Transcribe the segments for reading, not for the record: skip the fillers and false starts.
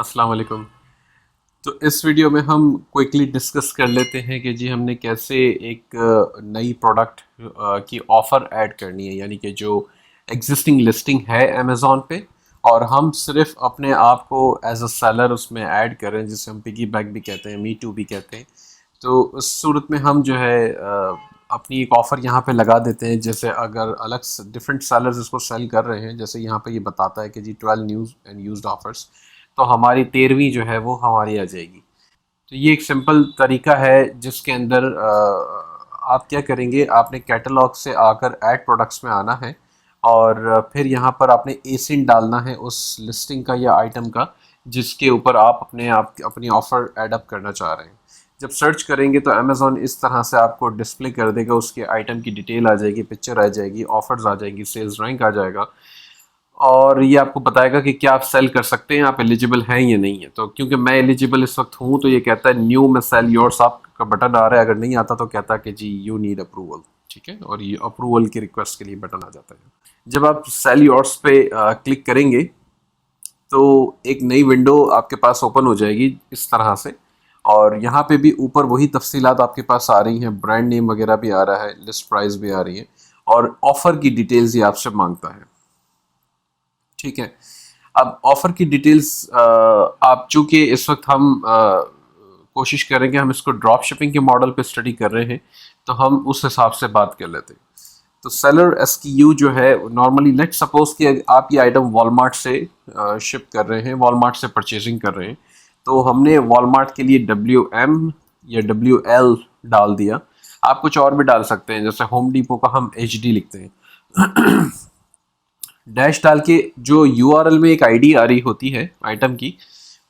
अस्सलाम वालेकुम। तो इस वीडियो में हम क्विकली डिस्कस कर लेते हैं कि जी हमने कैसे एक नई प्रोडक्ट की ऑफ़र ऐड करनी है, यानी कि जो एग्जिस्टिंग लिस्टिंग है अमेज़ॉन पे और हम सिर्फ अपने आप को एज अ सेलर उसमें ऐड कर रहे हैं, जिसे हम पिगी बैक भी कहते हैं, मी टू भी कहते हैं। तो उस सूरत में हम जो है अपनी एक ऑफ़र यहाँ पे लगा देते हैं। जैसे अगर अलग डिफरेंट सेलर्स इसको सेल कर रहे हैं, जैसे यहाँ पे ये बताता है कि जी 12 न्यूज़ एंड यूज्ड ऑफर्स, तो हमारी 13वीं जो है वो हमारी आ जाएगी। तो ये एक सिंपल तरीका है जिसके अंदर आप क्या करेंगे, आपने कैटलॉग से आकर ऐड प्रोडक्ट्स में आना है और फिर यहाँ पर आपने एसिन डालना है उस लिस्टिंग का या आइटम का जिसके ऊपर आप अपनी ऑफ़र ऐड अप करना चाह रहे हैं। जब सर्च करेंगे तो अमेज़ॉन इस तरह से आपको डिस्प्ले कर देगा, उसके आइटम की डिटेल आ जाएगी, पिक्चर आ जाएगी, ऑफर्स आ जाएगी, सेल्स रैंक आ जाएगा और ये आपको बताएगा कि क्या आप सेल कर सकते हैं, आप एलिजिबल हैं या नहीं है। तो क्योंकि मैं एलिजिबल इस वक्त हूँ तो ये कहता है न्यू में सेल योर्स आप का बटन आ रहा है, अगर नहीं आता तो कहता है कि जी यू नीड अप्रूवल। ठीक है, और ये अप्रूवल की रिक्वेस्ट के लिए बटन आ जाता है। जब आप सेल योर्स पे क्लिक करेंगे तो एक नई विंडो आपके पास ओपन हो जाएगी इस तरह से, और यहाँ पे भी ऊपर वही तफसीलात आपके पास आ रही हैं, ब्रांड नेम वगैरह भी आ रहा है, लिस्ट प्राइस भी आ रही है और ऑफ़र की डिटेल्स ये आपसे मांगता है। ठीक है, अब ऑफ़र की डिटेल्स आप चूँकि इस वक्त हम कोशिश करेंगे, हम इसको ड्रॉप शिपिंग के मॉडल पे स्टडी कर रहे हैं तो हम उस हिसाब से बात कर लेते हैं। तो सेलर एसक्यू जो है, नॉर्मली लेट सपोज कि आप ये आइटम वॉलमार्ट से शिप कर रहे हैं, वॉलमार्ट से परचेजिंग कर रहे हैं, तो हमने वॉलमार्ट के लिए WM या WL डाल दिया। आप कुछ और भी डाल सकते हैं, जैसे होम डिपो का हम HD लिखते हैं। डैश डाल के जो URL में एक ID आ रही होती है आइटम की,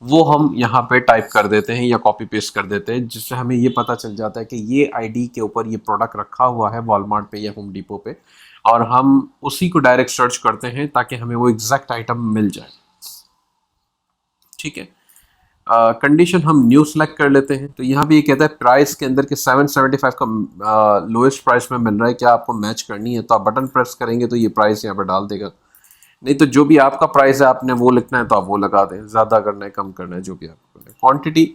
वो हम यहाँ पे टाइप कर देते हैं या कॉपी पेस्ट कर देते हैं, जिससे हमें ये पता चल जाता है कि ये ID के ऊपर ये प्रोडक्ट रखा हुआ है वॉलमार्ट पे या होम डिपो पे, और हम उसी को डायरेक्ट सर्च करते हैं ताकि हमें वो एग्जैक्ट आइटम मिल जाए। ठीक है, कंडीशन हम न्यू सेलेक्ट कर लेते हैं। तो यहाँ भी ये कहता है प्राइस के अंदर के 775 का लोएस्ट प्राइस में मिल रहा है, क्या आपको मैच करनी है, तो आप बटन प्रेस करेंगे तो ये प्राइस यहाँ पर डाल देगा। नहीं तो जो भी आपका प्राइस है आपने वो लिखना है तो आप वो लगा दें, ज़्यादा करना है कम करना है जो भी आपको करना है। क्वान्टिटी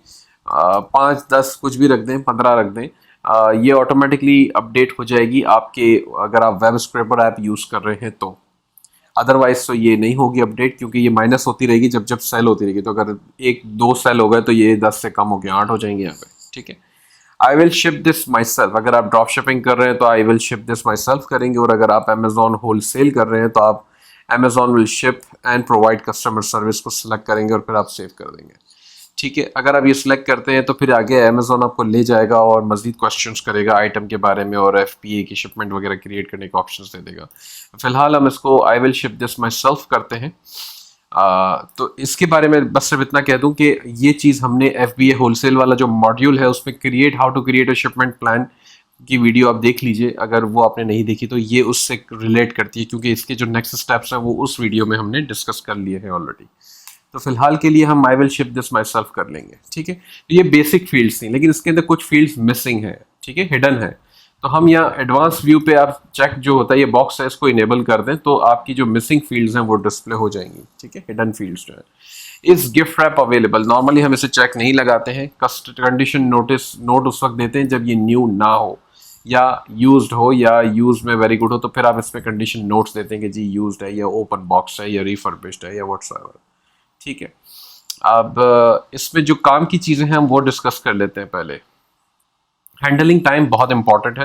5 10 कुछ भी रख दें, 15 रख दें। ये ऑटोमेटिकली अपडेट हो जाएगी आपके, अगर आप वेब स्क्रैपर ऐप यूज़ कर रहे हैं तो। अदरवाइज तो ये नहीं होगी अपडेट, क्योंकि ये माइनस होती रहेगी जब जब सेल होती रहेगी। तो अगर 1 2 सेल हो गए तो ये 10 से कम हो गया 8 हो जाएंगे यहाँ पे। ठीक है, I will ship this my self, अगर आप ड्रॉप शिपिंग कर रहे हैं तो I will ship this my self करेंगे, और अगर आप अमेजॉन होल सेल कर रहे हैं तो आप Amazon will ship and provide customer service को सिलेक्ट करेंगे और फिर आप सेव कर देंगे। ठीक है, अगर आप ये सिलेक्ट करते हैं तो फिर आगे अमेजोन आपको ले जाएगा और मजीद क्वेश्चंस करेगा आइटम के बारे में और FBA की शिपमेंट वगैरह क्रिएट करने के ऑप्शंस दे देगा। फिलहाल हम इसको I will ship this my self करते हैं। तो इसके बारे में बस सिर्फ इतना कह दूं कि ये चीज़ हमने FBA होलसेल वाला जो मॉड्यूल है उसमें create how to create a shipment plan की वीडियो आप देख लीजिए, अगर वो आपने नहीं देखी तो ये उससे रिलेट करती है, क्योंकि इसके जो नेक्स्ट स्टेप्स हैं वो उस वीडियो में हमने डिस्कस कर लिए हैं ऑलरेडी। तो फिलहाल के लिए हम I will ship this my self कर लेंगे। ठीक है, तो ये बेसिक फील्ड्स थी, लेकिन इसके अंदर कुछ फील्ड्स मिसिंग है। ठीक है, हिडन है। तो हम यहाँ एडवांस व्यू पे आप चेक जो होता है, ये बॉक्स है, इसको इनेबल कर दें तो आपकी जो मिसिंग फील्ड्स हैं वो डिस्प्ले हो जाएंगी। ठीक है, हिडन फील्ड्स जो है, इस गिफ्ट रैप अवेलेबल, नॉर्मली हम इसे चेक नहीं लगाते हैं, कंडीशन नोटिस नोट उस वक्त देते हैं जब ये न्यू ना हो या यूज्ड हो या यूज में वेरी गुड हो, तो फिर आप इसमें कंडीशन नोट्स देते हैं कि जी यूज्ड है या ओपन बॉक्स है या रिफर्बिश्ड है या व्हाट्सएवर। ठीक है, अब इसमें जो काम की चीज़ें हैं हम वो डिस्कस कर लेते हैं पहले। हैंडलिंग टाइम बहुत इंपॉर्टेंट है।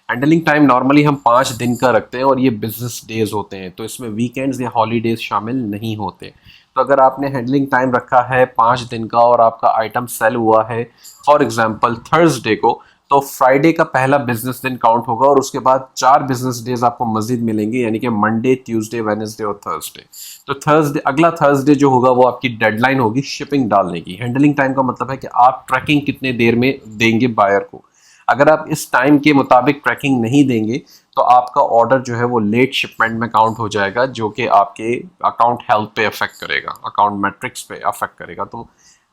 हैंडलिंग टाइम नॉर्मली हम 5 दिन का रखते हैं और ये बिजनेस डेज होते हैं, तो इसमें वीकेंड्स या हॉलीडेज शामिल नहीं होते। तो अगर आपने हैंडलिंग टाइम रखा है 5 दिन का और आपका आइटम सेल हुआ है फॉर एग्जांपल थर्सडे को, तो फ्राइडे का पहला बिजनेस दिन काउंट होगा और उसके बाद 4 बिजनेस डेज आपको मजीद मिलेंगे, यानी कि मंडे, ट्यूसडे, वेडनेसडे और थर्सडे। तो अगला थर्सडे जो होगा वो आपकी डेडलाइन होगी शिपिंग डालने की। हैंडलिंग टाइम का मतलब है कि आप ट्रैकिंग कितने देर में देंगे बायर को। अगर आप इस टाइम के मुताबिक ट्रैकिंग नहीं देंगे तो आपका ऑर्डर जो है वो लेट शिपमेंट में काउंट हो जाएगा, जो कि आपके अकाउंट हेल्थ पे अफेक्ट करेगा, अकाउंट मैट्रिक्स पे अफेक्ट करेगा। तो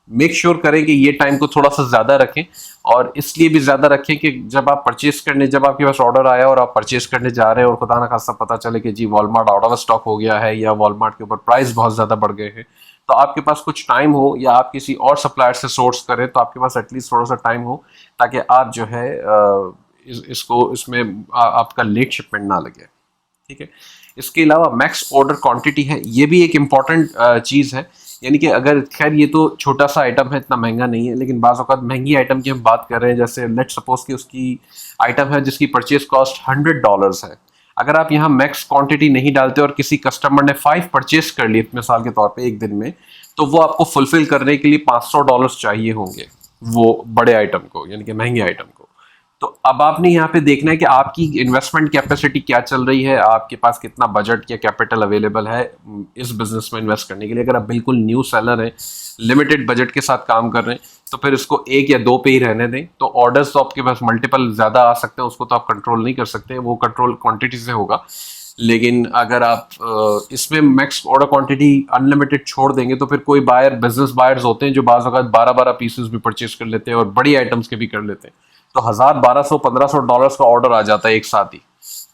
मेक श्योर करें कि ये टाइम को थोड़ा सा ज़्यादा रखें, और इसलिए भी ज़्यादा रखें कि जब आपके पास ऑर्डर आया और आप परचेज करने जा रहे हैं और खुदा ना खास्ता पता चले कि जी वॉलमार्ट आउट ऑफ स्टॉक हो गया है या वॉलमार्ट के ऊपर प्राइस बहुत ज़्यादा बढ़ गए हैं, तो आपके पास कुछ टाइम हो या आप किसी और सप्लायर से सोर्स करें तो आपके पास एटलीस्ट थोड़ा सा टाइम हो, ताकि आप जो है इसमें आपका लेट शिपमेंट ना लगे। ठीक है। इसके अलावा मैक्स ऑर्डर क्वांटिटी है, ये भी एक इम्पॉर्टेंट चीज़ है। यानी कि अगर, खैर ये तो छोटा सा आइटम है, इतना महंगा नहीं है, लेकिन बाज़ औक़ात महंगी आइटम की हम बात कर रहे हैं, जैसे लेट्स सपोज कि उसकी आइटम है जिसकी परचेज कॉस्ट $100 है। अगर आप यहाँ मैक्स क्वांटिटी नहीं डालते और किसी कस्टमर ने 5 परचेज कर लिए मिसाल के तौर पे एक दिन में, तो वो आपको फुलफिल करने के लिए $500 चाहिए होंगे वो बड़े आइटम को, यानी कि महंगे आइटम को। तो अब आपने यहाँ पे देखना है कि आपकी इन्वेस्टमेंट कैपेसिटी क्या चल रही है, आपके पास कितना बजट या कैपिटल अवेलेबल है इस बिजनेस में इन्वेस्ट करने के लिए। अगर आप बिल्कुल न्यू सेलर हैं, लिमिटेड बजट के साथ काम कर रहे हैं, तो फिर इसको 1 या 2 पे ही रहने दें। तो ऑर्डर्स तो आपके पास मल्टीपल ज़्यादा आ सकते हैं, उसको तो आप कंट्रोल नहीं कर सकते, वो कंट्रोल क्वांटिटी से होगा। लेकिन अगर आप इसमें मैक्स ऑर्डर क्वांटिटी अनलिमिटेड छोड़ देंगे, तो फिर कोई बायर, बिजनेस बायर्स होते हैं जो बाज़ औक़ात 12-12 पीसेस भी परचेज कर लेते हैं और बड़ी आइटम्स के भी कर लेते हैं, तो $1000, $1200, $1500 का ऑर्डर आ जाता है एक साथ ही।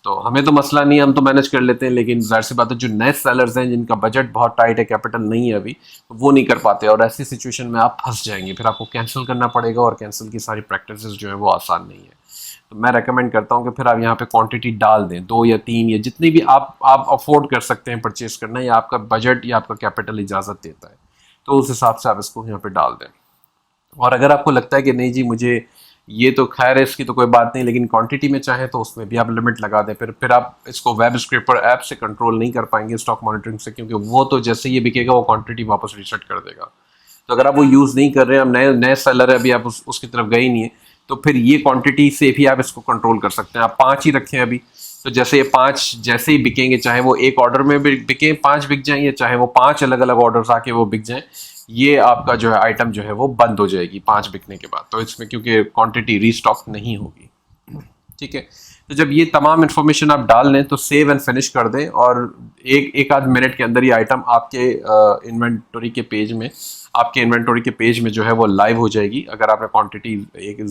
तो हमें तो मसला नहीं है, हम तो मैनेज कर लेते हैं, लेकिन जाहिर सी बात है जो नए सेलर्स हैं जिनका बजट बहुत टाइट है, कैपिटल नहीं है अभी, तो वो नहीं कर पाते, और ऐसी सिचुएशन में आप फंस जाएंगे, फिर आपको कैंसिल करना पड़ेगा, और कैंसिल की सारी प्रैक्टिसेस जो है वो आसान नहीं है। तो मैं रेकमेंड करता हूँ कि फिर आप यहाँ पे क्वांटिटी डाल दें, 2 या 3 या जितनी भी आप अफोर्ड कर सकते हैं परचेज करना, या आपका बजट या आपका कैपिटल इजाज़त देता है, तो उस हिसाब से आप इसको यहाँ पे डाल दें। और अगर आपको लगता है कि नहीं जी मुझे ये तो खैर है, इसकी तो कोई बात नहीं, लेकिन क्वांटिटी में चाहे तो उसमें भी आप लिमिट लगा दें, फिर आप इसको वेब स्क्रिपर ऐप से कंट्रोल नहीं कर पाएंगे, स्टॉक मॉनिटरिंग से, क्योंकि वो तो जैसे ये बिकेगा वो क्वांटिटी वापस रीसेट कर देगा। तो अगर आप वो यूज़ नहीं कर रहे हैं, आप नए नए सेलर है, अभी आप उसकी तरफ गए ही नहीं है, तो फिर ये क्वांटिटी से भी आप इसको कंट्रोल कर सकते हैं। आप 5 ही रखें अभी, तो जैसे ये 5 जैसे ही बिकेंगे, चाहे वो एक ऑर्डर में भी बिके 5 बिक जाएं, या चाहे वो 5 अलग अलग ऑर्डर्स आके वो बिक जाएं, ये आपका जो है आइटम जो है वो बंद हो जाएगी 5 बिकने के बाद। तो इसमें क्योंकि क्वांटिटी रीस्टॉक नहीं होगी। ठीक है। तो जब ये तमाम इन्फॉर्मेशन आप डाल लें तो सेव एंड फिनिश कर दें, और एक आध मिनट के अंदर ये आइटम आपके इन्वेंटरी के पेज में जो है वो लाइव हो जाएगी। अगर आपने क्वांटिटी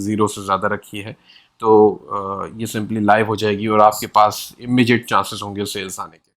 0 से ज़्यादा रखी है तो ये सिंपली लाइव हो जाएगी, और आपके पास इमीडिएट चांसेस होंगे सेल्स आने के।